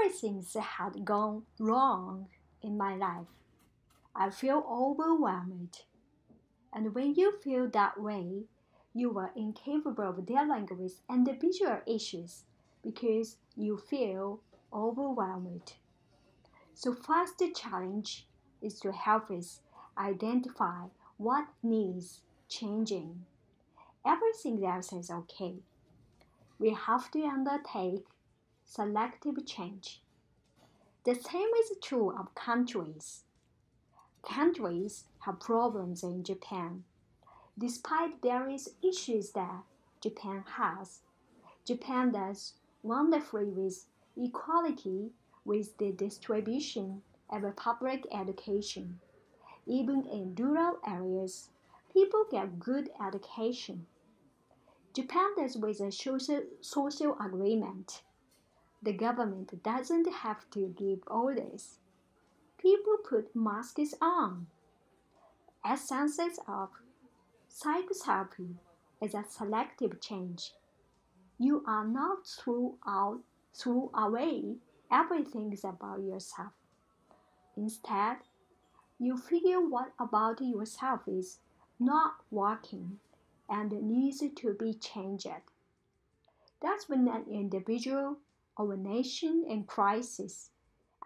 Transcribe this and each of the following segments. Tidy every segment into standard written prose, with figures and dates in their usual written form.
Everything had gone wrong in my life. I feel overwhelmed. And when you feel that way, you are incapable of dealing with individual issues because you feel overwhelmed. So first challenge is to help us identify what needs changing. Everything else is okay. We have to undertake selective change. The same is true of countries. Countries have problems in Japan. Despite various issues that Japan has, Japan does wonderfully with equality with the distribution of public education. Even in rural areas, people get good education. Japan does with a social agreement. The government doesn't have to give orders. People put masks on. Essence of psychotherapy is a selective change. You are not throw away everything about yourself. Instead, you figure what about yourself is not working and needs to be changed. That's when an individual or a nation in crisis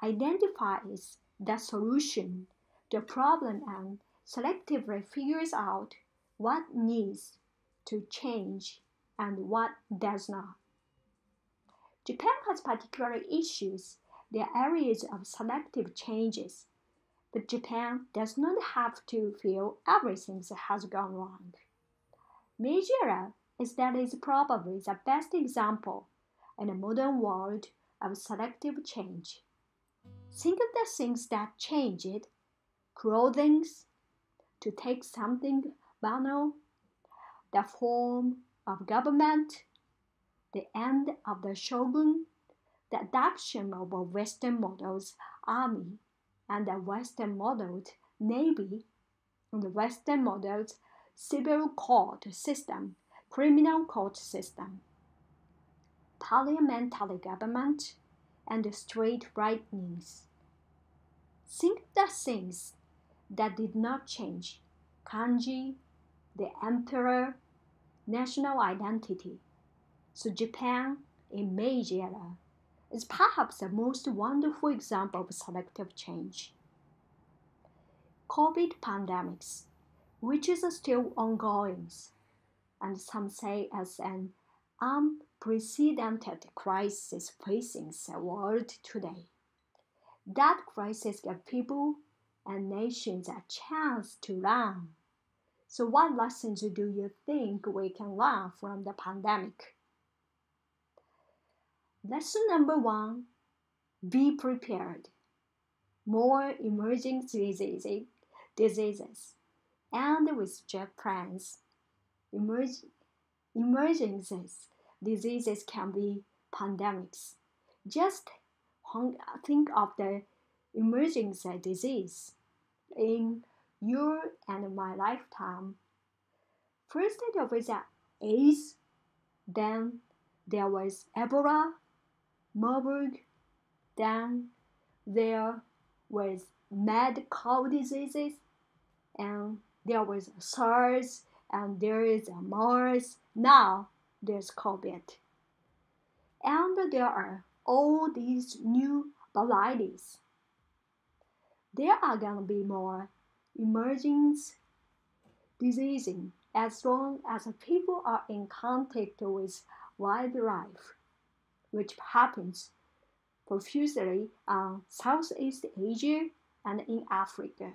identifies the solution, the problem, and selectively figures out what needs to change and what does not. Japan has particular issues. There are areas of selective changes, but Japan does not have to feel everything has gone wrong. Nigeria is probably the best example in a modern world of selective change. Think of the things that changed: clothing, to take something banal, the form of government, the end of the shogun, the adoption of a Western model's army, and the Western modeled navy, and the Western modeled civil court system, criminal court system, parliamentary government, and the street rightness. Think of the things that did not change: kanji, the emperor, national identity. So Japan, in Meiji era, is perhaps the most wonderful example of selective change. COVID pandemics, which is still ongoing, and some say as an unprecedented crisis facing the world today. That crisis gave people and nations a chance to learn. So what lessons do you think we can learn from the pandemic? Lesson number 1, be prepared. More emerging diseases, and with Japan's emerging diseases can be pandemics. Just think of the emerging disease in your and my lifetime. First there was AIDS, then there was Ebola, Marburg, then there was mad cow diseases, and there was SARS, and there is MERS. Now there's COVID. And there are all these new varieties. There are going to be more emerging diseases as long as people are in contact with wildlife, which happens profusely in Southeast Asia and in Africa.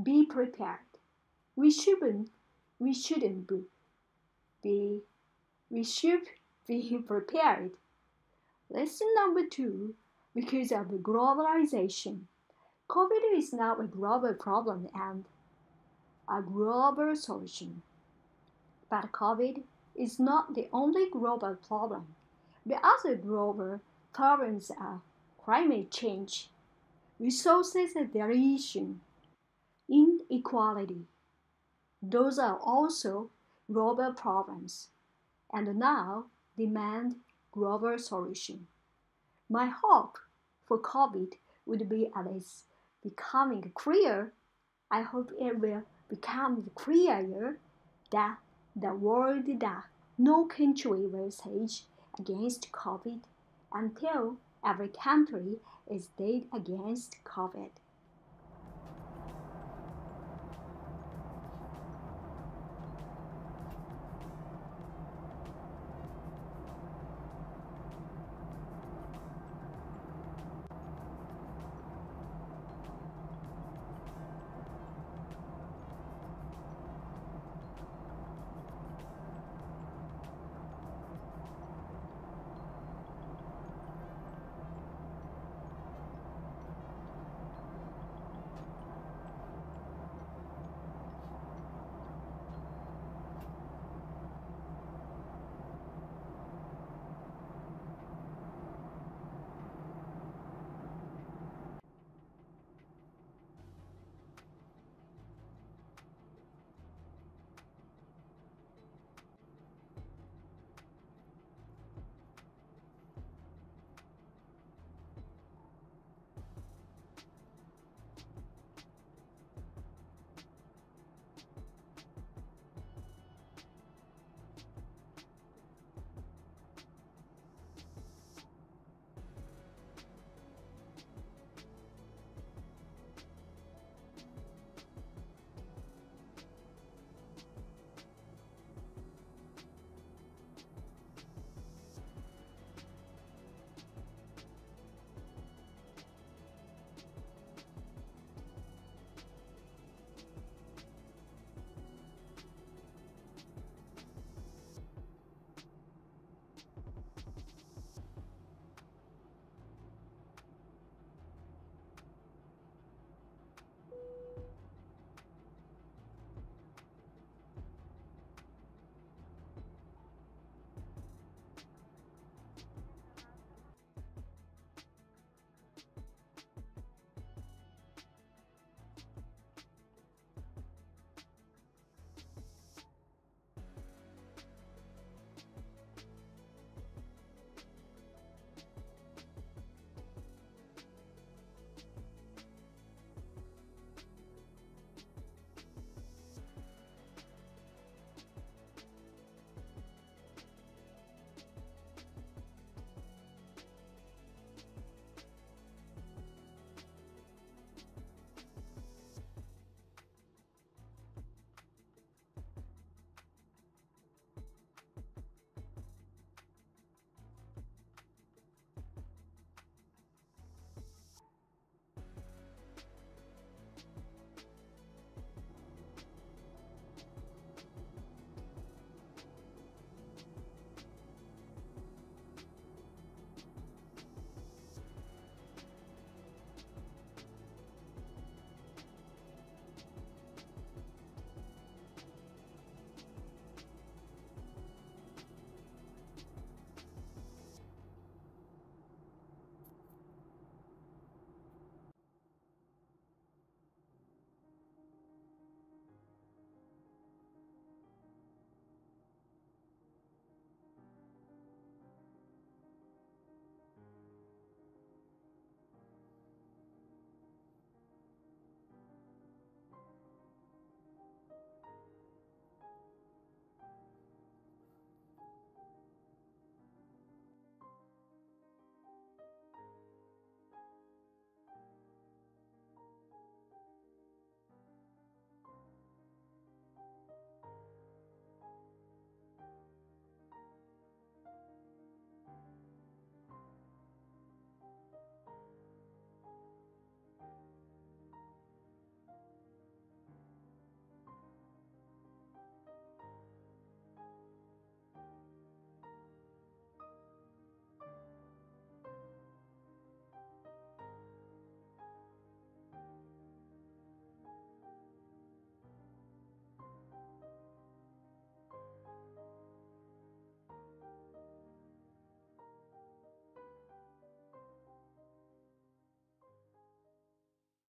Be prepared. We should be prepared. Lesson number 2, because of globalization, COVID is now a global problem and a global solution. But COVID is not the only global problem. The other global problems are climate change, resources variation, inequality. Those are also global problems and now demand global solution. My hope for COVID would be at its becoming clear. I hope it will become clearer that the word that no country will hedge against COVID until every country is dead against COVID.